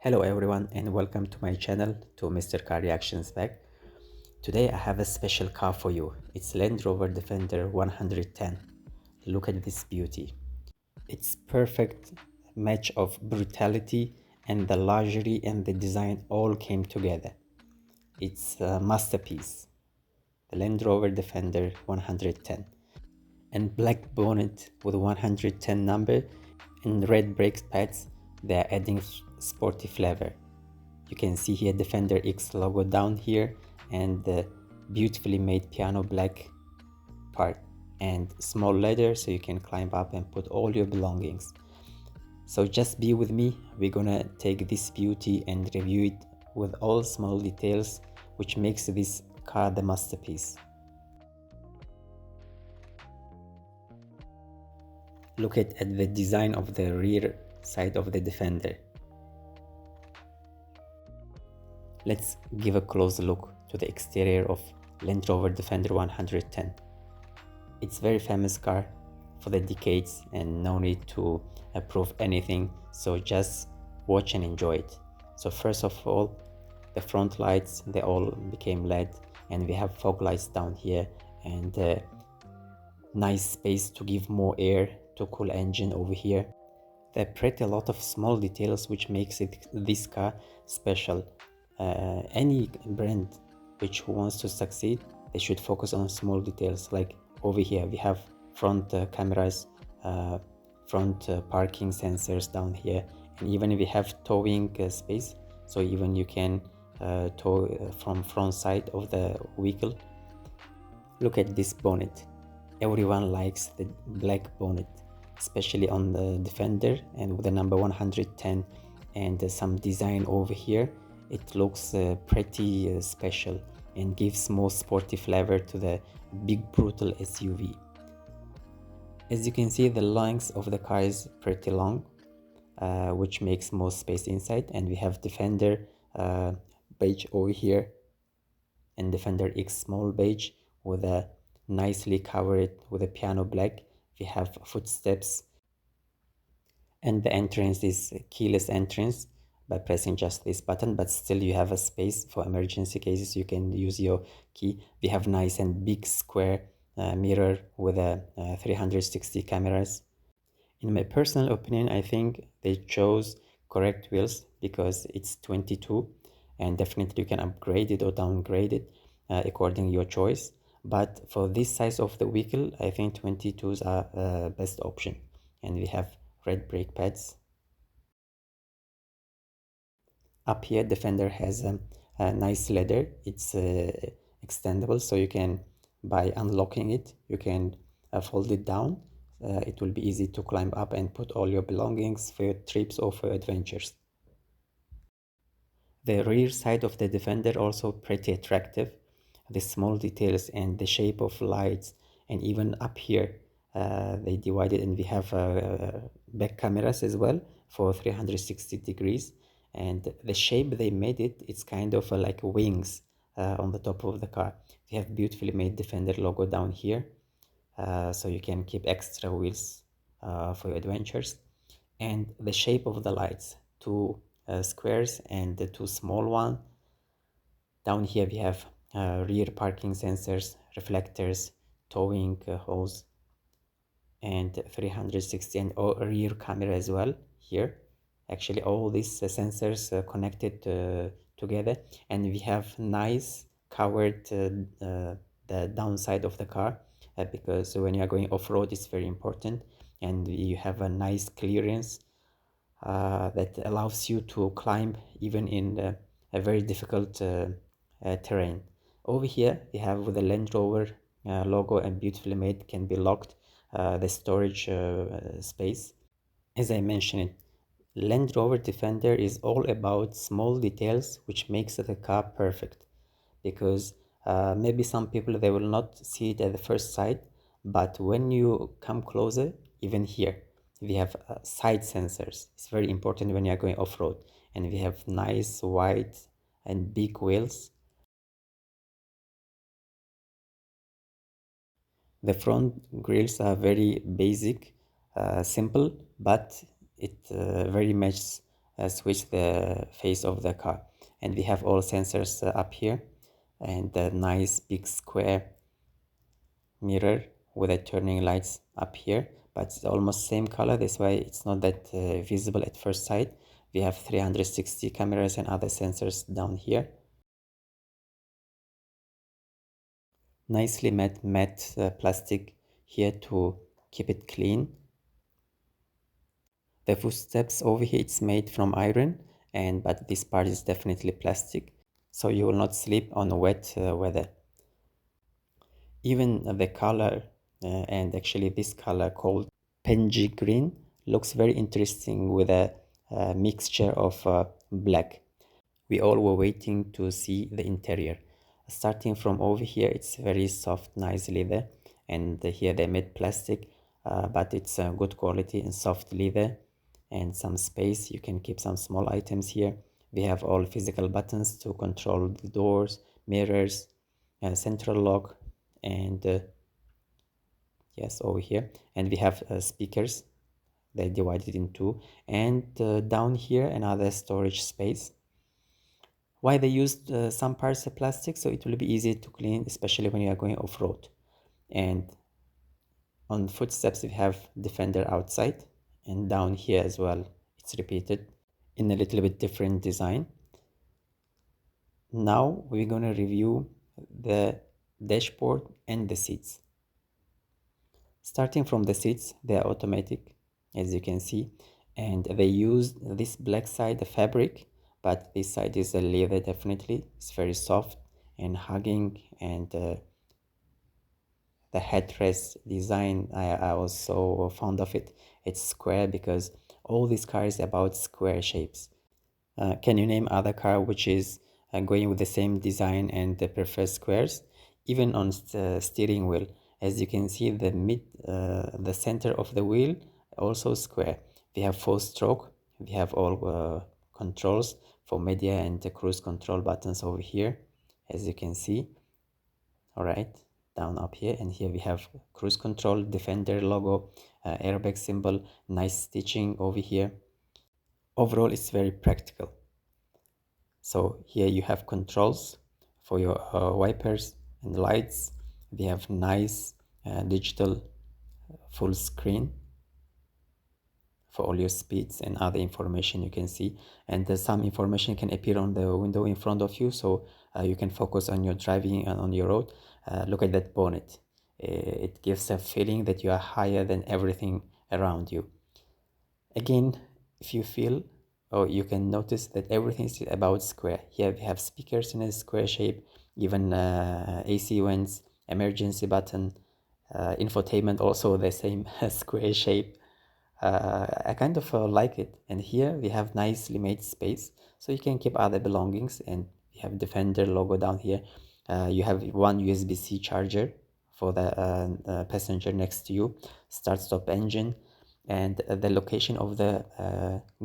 Hello everyone and welcome to my channel, to Mr. Car Reactions back. Today I have a special car for you. It's Land Rover Defender 110. Look at this beauty. It's perfect match of brutality and the luxury and the design all came together. It's a masterpiece. The Land Rover Defender 110. And black bonnet with 110 number and red brake pads. They are adding sporty flavor. You can see here Defender X logo down here and the beautifully made piano black part and small ladder so you can climb up and put all your belongings. So just be with me, we're gonna take this beauty and review it with all small details which makes this car the masterpiece. Look at the design of the rear side of the Defender. Let's give a close look to the exterior of Land Rover Defender 110. It's a very famous car for the decades and no need to prove anything, so just watch and enjoy it. So first of all, the front lights, they all became LED and we have fog lights down here and nice space to give more air to cool engine over here. There are pretty a lot of small details which makes this car special. Any brand which wants to succeed, they should focus on small details. Like over here we have front cameras, front parking sensors down here, and even we have towing space, so even you can tow from front side of the vehicle. Look at this bonnet. Everyone likes the black bonnet, especially on the Defender, and with the number 110 and some design over here, it looks pretty special and gives more sporty flavor to the big brutal SUV. As you can see, the length of the car is pretty long, which makes more space inside, and we have Defender beige over here and Defender X small beige with a nicely covered with a piano black. We have footsteps and the entrance is keyless entrance by pressing just this button, but still you have a space for emergency cases. You can use your key. We have nice and big square mirror with a 360 cameras. In my personal opinion, I think they chose correct wheels because it's 22 and definitely you can upgrade it or downgrade it according to your choice. But for this size of the vehicle, I think 22s are best option. And we have red brake pads. Up here, Defender has a nice leather. It's extendable, so you can, by unlocking it, you can fold it down. It will be easy to climb up and put all your belongings for your trips or for adventures. The rear side of the Defender also pretty attractive. The small details and the shape of lights, and even up here they divided, and we have back cameras as well for 360 degrees, and the shape they made it, it's kind of like wings on the top of the car. We have beautifully made Defender logo down here, so you can keep extra wheels for your adventures. And the shape of the lights, two squares and the two small one. Down here we have rear parking sensors, reflectors, towing hose, and 360 and rear camera as well here. Actually all these sensors connected together, and we have nice covered the downside of the car because when you are going off-road it's very important, and you have a nice clearance that allows you to climb even in a very difficult terrain. Over here we have with the Land Rover logo and beautifully made, can be locked the storage space. As I mentioned, Land Rover Defender is all about small details which makes the car perfect, because maybe some people, they will not see it at the first sight, but when you come closer, even here we have side sensors. It's very important when you are going off-road, and we have nice wide and big wheels. The front grills are very basic, simple, but it very matches switch the face of the car. And we have all sensors up here, and the nice big square mirror with the turning lights up here, but it's almost same color. That's why it's not that visible at first sight. We have 360 cameras and other sensors down here. Nicely matte plastic here to keep it clean. The footsteps over here, it's made from iron, but this part is definitely plastic, so you will not slip on wet weather. Even the color, and actually this color called Penji green, looks very interesting with a mixture of black. We all were waiting to see the interior. Starting from over here, it's very soft, nice leather, and here they made plastic, but it's good quality and soft leather, and some space. You can keep some small items here. We have all physical buttons to control the doors, mirrors, central lock, and yes, over here. And we have speakers. They divided in two, and down here another storage space. Why they used some parts of plastic? So it will be easy to clean, especially when you are going off-road. And on footsteps we have Defender outside, and down here as well it's repeated in a little bit different design. Now we're going to review the dashboard and the seats. Starting from the seats, they are automatic, as you can see, and they use this black side, the fabric, but this side is a leather. Definitely it's very soft and hugging, and the headrest design, I was so fond of it. It's square because all these cars are about square shapes. Can you name other car which is going with the same design and prefer squares? Even on steering wheel, as you can see, the center of the wheel also square. We have 4-stroke. We have all controls for media and the cruise control buttons over here, as you can see. All right, down up here, and here we have cruise control, Defender logo, airbag symbol, nice stitching over here. Overall, it's very practical. So here you have controls for your wipers and lights. We have nice digital full screen for all your speeds and other information you can see, and some information can appear on the window in front of you, so you can focus on your driving and on your road. Look at that bonnet. It gives a feeling that you are higher than everything around you. Again, if you feel, or you can notice that everything is about square. Here we have speakers in a square shape, even AC vents, emergency button, infotainment also the same square shape. I kind of like it. And here we have nicely made space, so you can keep other belongings, and we have Defender logo down here. You have one USB-C charger for the passenger next to you, start stop engine, and the location of the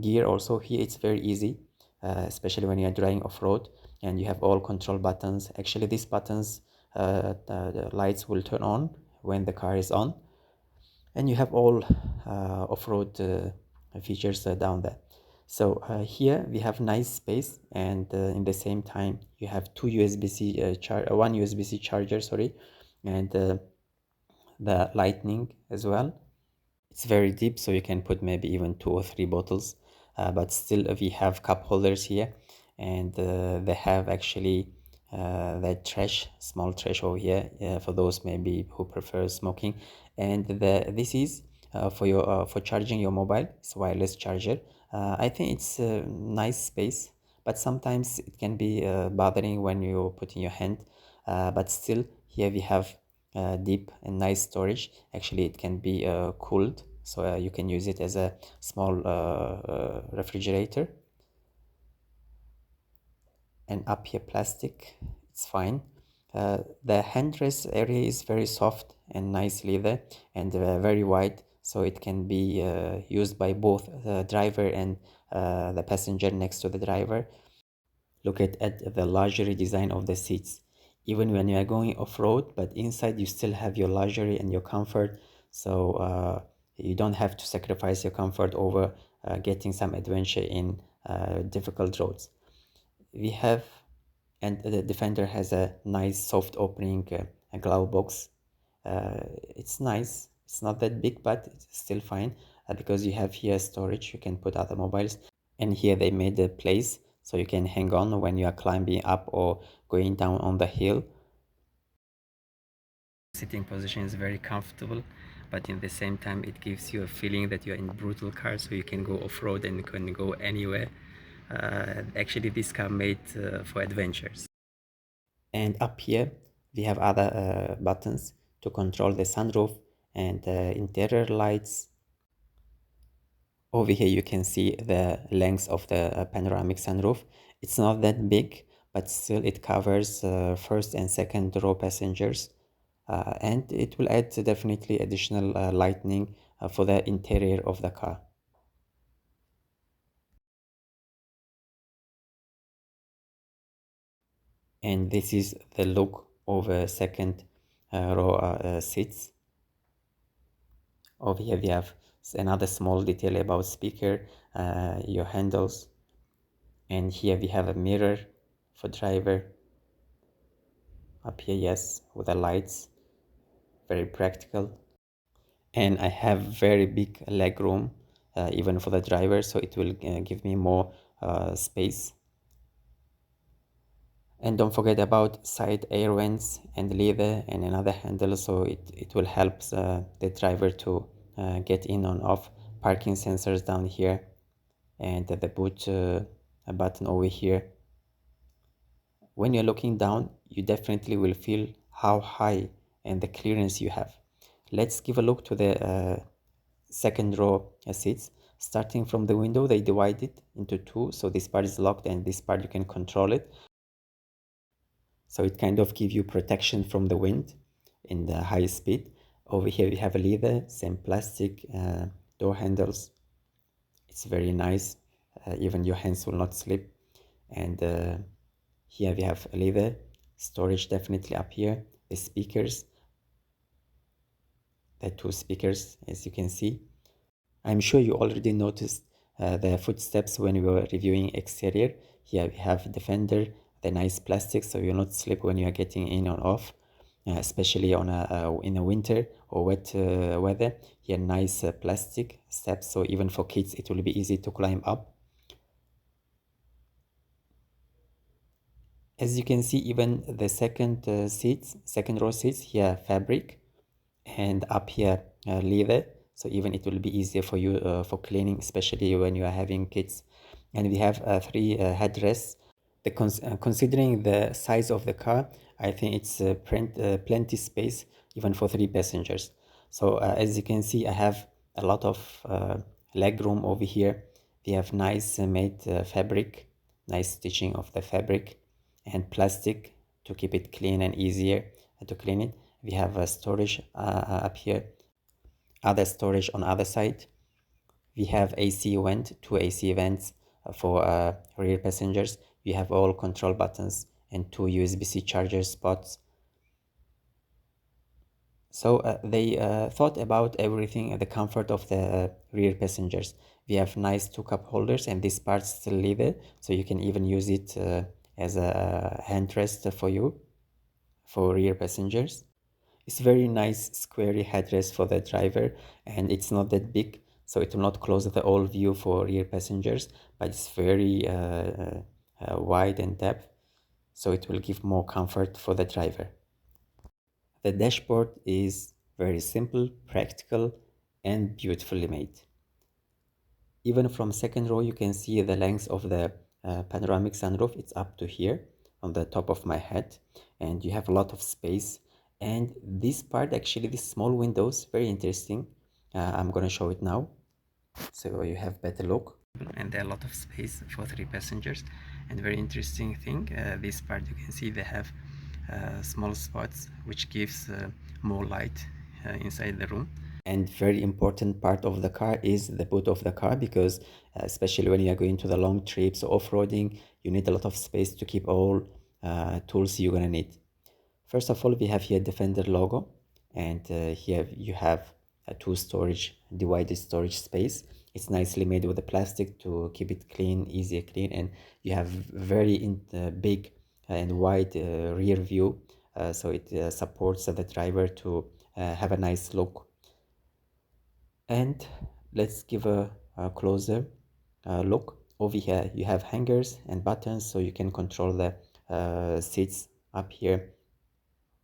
gear also here, it's very easy, especially when you are driving off-road, and you have all control buttons. Actually these buttons, the lights will turn on when the car is on, and you have all off-road features down there. So here we have nice space, and in the same time you have two USB-C one USB-C charger, sorry, and the lightning as well. It's very deep, so you can put maybe even 2 or 3 bottles, but still we have cup holders here, and they have actually the trash, small trash over here, for those maybe who prefer smoking. And this is for your for charging your mobile. It's wireless charger. I think it's a nice space, but sometimes it can be bothering when you put in your hand, but still here we have deep and nice storage. Actually it can be cooled, so you can use it as a small refrigerator. And up here plastic, it's fine. The handrest area is very soft and nice leather, and very wide, so it can be used by both the driver and the passenger next to the driver. Look at the luxury design of the seats. Even when you are going off-road, but inside you still have your luxury and your comfort, so you don't have to sacrifice your comfort over getting some adventure in difficult roads. We have, and the Defender has a nice soft opening a glove box. It's nice. It's not that big, but it's still fine because you have here storage. You can put other mobiles, and here they made a place so you can hang on when you are climbing up or going down on the hill. Sitting position is very comfortable, but in the same time it gives you a feeling that you're in brutal car, so you can go off-road and you can go anywhere. Actually this car made for adventures. And up here we have other buttons to control the sunroof and interior lights. Over here you can see the length of the panoramic sunroof. It's not that big, but still it covers first and second row passengers. And it will add definitely additional lighting for the interior of the car. And this is the look of a second row seats. Over here we have another small detail about speaker, your handles, and here we have a mirror for driver. Up here, yes, with the lights, very practical. And I have very big leg room even for the driver, so it will give me more space. And don't forget about side air vents and leather and another handle, so it will help the driver to get in and off. Parking sensors down here, and the boot button over here. When you're looking down, you definitely will feel how high and the clearance you have. Let's give a look to the second row seats. Starting from the window, they divide it into two, so this part is locked and this part you can control it. So it kind of gives you protection from the wind in the high speed. Over here we have a leather, same plastic door handles. It's very nice, even your hands will not slip. And here we have a leather, storage definitely up here, the speakers, the two speakers as you can see. I'm sure you already noticed the footsteps when we were reviewing exterior. Here we have Defender, the nice plastic, so you'll not slip when you are getting in or off, especially on in a winter or wet weather. Here nice plastic steps, so even for kids it will be easy to climb up. As you can see, even the second second row seats here fabric, and up here leather, so even it will be easier for you for cleaning, especially when you are having kids. And we have three headrests. Considering the size of the car, I think it's plenty space even for three passengers. So as you can see, I have a lot of leg room over here. We have nice made fabric, nice stitching of the fabric, and plastic to keep it clean and easier to clean it. We have a storage up here, other storage on other side. We have AC vent, two AC vents for rear passengers. We have all control buttons and two USB-C charger spots. So they thought about everything, the comfort of the rear passengers. We have nice two cup holders, and this part's still leather, so you can even use it as a handrest for you, for rear passengers. It's very nice squarey headrest for the driver, and it's not that big, so it will not close the whole view for rear passengers, but it's very wide and depth, so it will give more comfort for the driver. The dashboard is very simple, practical, and beautifully made. Even from second row, you can see the length of the panoramic sunroof. It's up to here on the top of my head, and you have a lot of space. And this part, actually, these small windows, very interesting. I'm gonna show it now, so you have better look. And there are a lot of space for three passengers. And very interesting thing, this part you can see they have small spots which gives more light inside the room. And very important part of the car is the boot of the car, because especially when you are going to the long trips or off-roading, you need a lot of space to keep all tools you're gonna need. First of all, we have here Defender logo, and here you have a two storage, divided storage space. It's nicely made with the plastic to keep it clean, easy clean, and you have very big and wide rear view, so it supports the driver to have a nice look. And let's give a closer look. Over here you have hangers and buttons, so you can control the seats up here.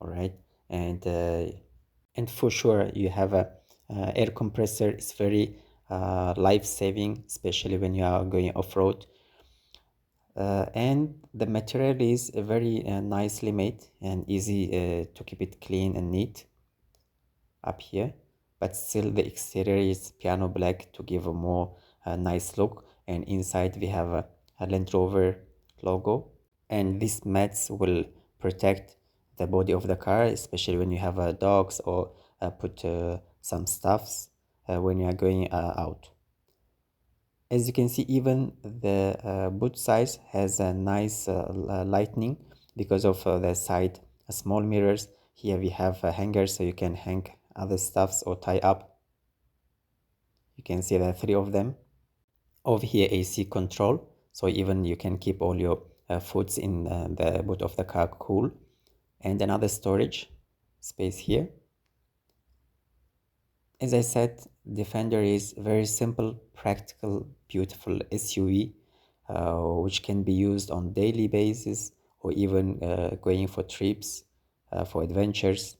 All right, and for sure you have a air compressor. It's very life-saving, especially when you are going off-road. And the material is very nicely made and easy to keep it clean and neat up here, but still the exterior is piano black to give a more nice look, and inside we have a Land Rover logo, and these mats will protect the body of the car, especially when you have dogs or put some stuffs when you are going out. As you can see, even the boot size has a nice lighting because of the side small mirrors. Here we have a hanger, so you can hang other stuffs or tie up. You can see there are 3 of them. Over here, AC control, so even you can keep all your foods in the boot of the car cool. And another storage space here. As I said, Defender is very simple, practical, beautiful SUV, which can be used on daily basis or even going for trips, for adventures.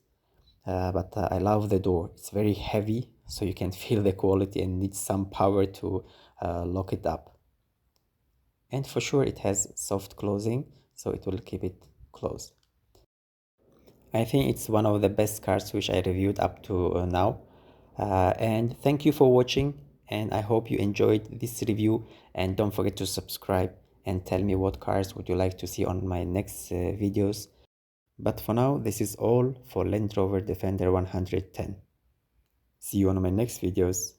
But I love the door. It's very heavy, so you can feel the quality and need some power to lock it up. And for sure it has soft closing, so it will keep it closed. I think it's one of the best cars which I reviewed up to now. And thank you for watching, and I hope you enjoyed this review, and don't forget to subscribe and tell me what cars would you like to see on my next videos. But for now, this is all for Land Rover Defender 110. See you on my next videos.